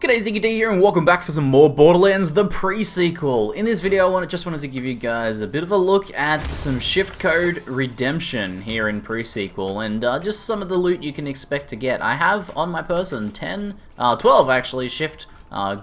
G'day, ZiggyD here, and welcome back for some more Borderlands, the pre-sequel. In this video, I just wanted to give you guys a bit of a look at some shift code redemption here in pre-sequel, and just some of the loot you can expect to get. I have on my person 12 actually, shift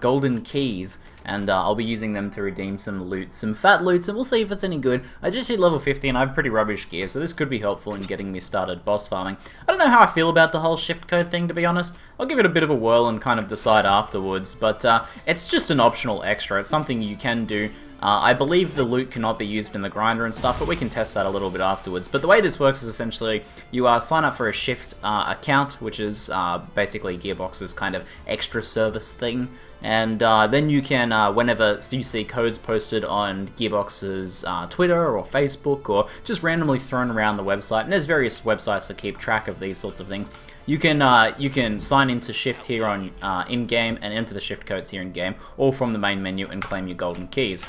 golden keys, and I'll be using them to redeem some loot, some fat loots, and we'll see if it's any good. I just hit level 50 and I have pretty rubbish gear, so this could be helpful in getting me started boss farming. I don't know how I feel about the whole shift code thing, to be honest. I'll give it a bit of a whirl and kind of decide afterwards, but it's just an optional extra. It's something you can do. I believe the loot cannot be used in the grinder and stuff, but we can test that a little bit afterwards. But the way this works is essentially you sign up for a shift account, which is basically Gearbox's kind of extra service thing. And then you can, whenever you see codes posted on Gearbox's Twitter or Facebook or just randomly thrown around the website, and there's various websites that keep track of these sorts of things, you can sign into Shift here on in-game and enter the shift codes here in-game, or from the main menu and claim your golden keys.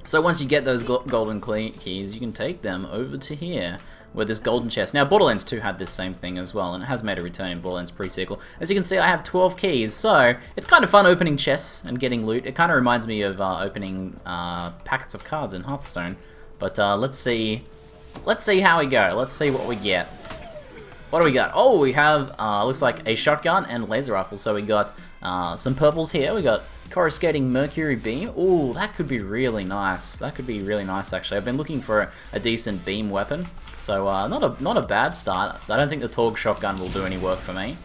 So once you get those golden keys, you can take them over to here, where there's golden chests. Now, Borderlands 2 had this same thing as well, and it has made a return in Borderlands pre-sequel. As you can see, I have 12 keys, so it's kind of fun opening chests and getting loot. It kind of reminds me of opening packets of cards in Hearthstone. But let's see how we go. Let's see what we get. What do we got? Oh, we have, looks like a shotgun and laser rifle. So we got some purples here. We got coruscating mercury beam. Ooh, that could be really nice. That could be really nice, actually. I've been looking for a decent beam weapon. So, not a bad start. I don't think the Torg shotgun will do any work for me.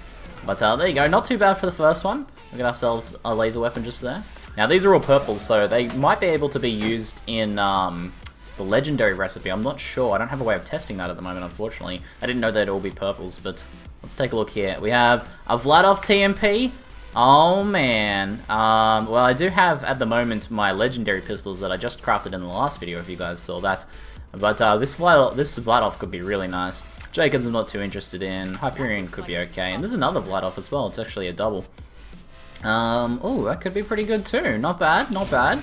But there you go. Not too bad for the first one. We got ourselves a laser weapon just there. Now, these are all purples, so they might be able to be used in the legendary recipe. I'm not sure. I don't have a way of testing that at the moment, unfortunately. I didn't know they'd all be purples, but let's take a look here. We have a Vladov TMP. Oh man. Well, I do have at the moment my legendary pistols that I just crafted in the last video, if you guys saw that. But this Vladov could be really nice. Jacobs I'm not too interested in. Hyperion could be okay. And there's another Vladov as well. It's actually a double. Oh, that could be pretty good too. Not bad, not bad.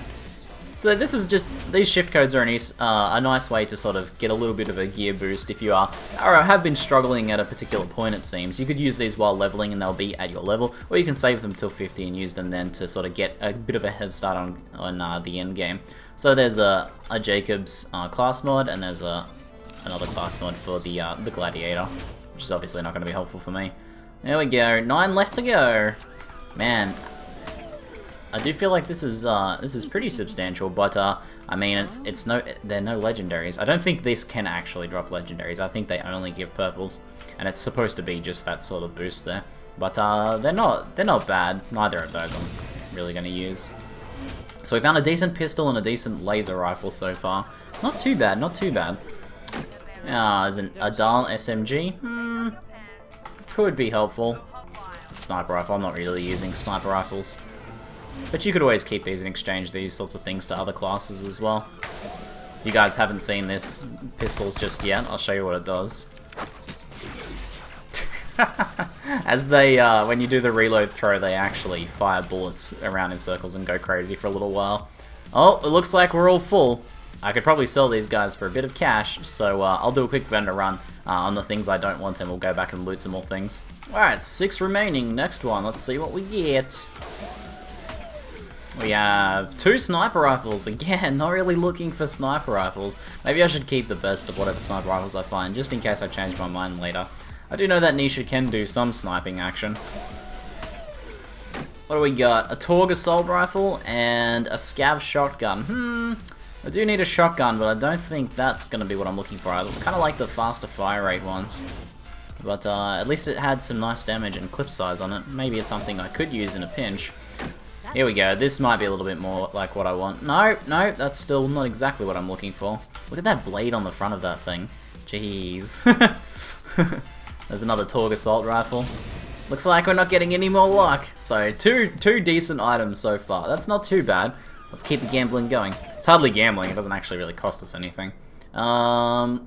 So this is just, these shift codes are a nice way to sort of get a little bit of a gear boost if you are, or have been struggling at a particular point, it seems. You could use these while leveling and they'll be at your level, or you can save them till 50 and use them then to sort of get a bit of a head start on the end game. So there's a Jacobs class mod, and there's another class mod for the Gladiator, which is obviously not going to be helpful for me. There we go, 9 left to go. Man, I do feel like this is pretty substantial, but I mean they're no legendaries. I don't think this can actually drop legendaries. I think they only give purples, and it's supposed to be just that sort of boost there. But they're not bad. Neither of those I'm really going to use. So we found a decent pistol and a decent laser rifle so far. Not too bad, not too bad. There's an Adal SMG. Could be helpful. Sniper rifle. I'm not really using sniper rifles. But you could always keep these and exchange these sorts of things to other classes as well. If you guys haven't seen this pistols just yet, I'll show you what it does. As they, when you do the reload throw, they actually fire bullets around in circles and go crazy for a little while. Oh, it looks like we're all full. I could probably sell these guys for a bit of cash, so I'll do a quick vendor run on the things I don't want, and we'll go back and loot some more things. Alright, 6 remaining. Next one, let's see what we get. We have 2 sniper rifles. Again, not really looking for sniper rifles. Maybe I should keep the best of whatever sniper rifles I find, just in case I change my mind later. I do know that Nisha can do some sniping action. What do we got? A Torg assault rifle and a Scav shotgun. I do need a shotgun, but I don't think that's going to be what I'm looking for. I kind of like the faster fire rate ones. But at least it had some nice damage and clip size on it. Maybe it's something I could use in a pinch. Here we go, this might be a little bit more like what I want. No, that's still not exactly what I'm looking for. Look at that blade on the front of that thing. Jeez. There's another Torg assault rifle. Looks like we're not getting any more luck. So, two decent items so far. That's not too bad. Let's keep the gambling going. It's hardly gambling, it doesn't actually really cost us anything. I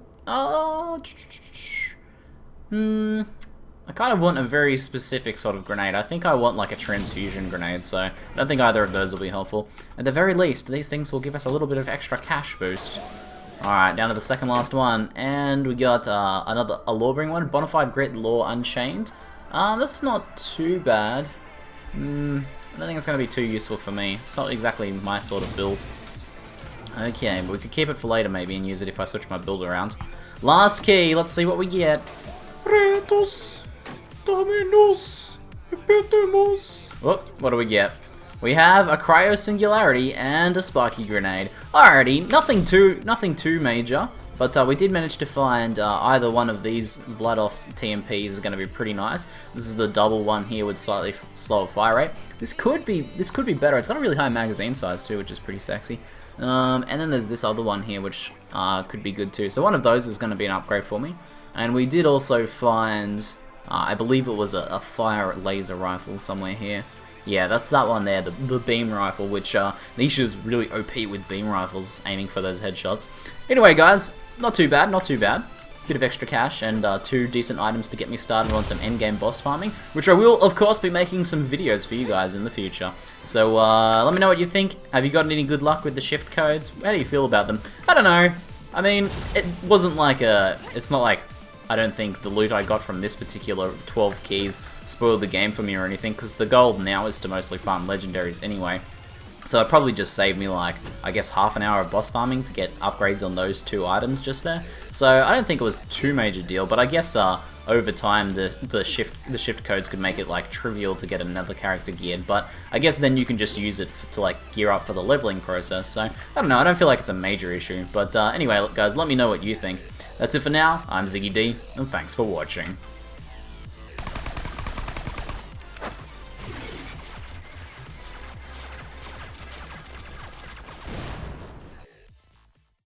kind of want a very specific sort of grenade. I think I want like a transfusion grenade, so I don't think either of those will be helpful. At the very least, these things will give us a little bit of extra cash boost. Alright, down to the second last one, and we got a law-bring one, Bonafide Grit Law Unchained. That's not too bad. Not don't think it's going to be too useful for me. It's not exactly my sort of build. Okay, but we could keep it for later maybe and use it if I switch my build around. Last key, let's see what we get. Retos, Dominus, Epitimus. Oh, what do we get? We have a Cryo Singularity and a Sparky Grenade. Alrighty, nothing too major. But we did manage to find either one of these Vladov TMPs is going to be pretty nice. This is the double one here with slightly slower fire rate. This could be better. It's got a really high magazine size too, which is pretty sexy. And then there's this other one here, which could be good too. So one of those is going to be an upgrade for me. And we did also find, I believe it was a fire laser rifle somewhere here. Yeah, that's that one there, the beam rifle, which Nisha's really OP with beam rifles, aiming for those headshots. Anyway, guys, not too bad, not too bad. Bit of extra cash and 2 decent items to get me started on some endgame boss farming, which I will, of course, be making some videos for you guys in the future. So, let me know what you think. Have you gotten any good luck with the shift codes? How do you feel about them? I don't know. I mean, it wasn't like it's not like, I don't think the loot I got from this particular 12 keys spoiled the game for me or anything, because the goal now is to mostly farm legendaries anyway. So it probably just saved me like, I guess half an hour of boss farming to get upgrades on those 2 items just there. So I don't think it was too major deal, but I guess over time the shift codes could make it like trivial to get another character geared, but I guess then you can just use it to like gear up for the leveling process. So I don't know, I don't feel like it's a major issue, but anyway guys, let me know what you think. That's it for now. I'm ZiggyD, and thanks for watching.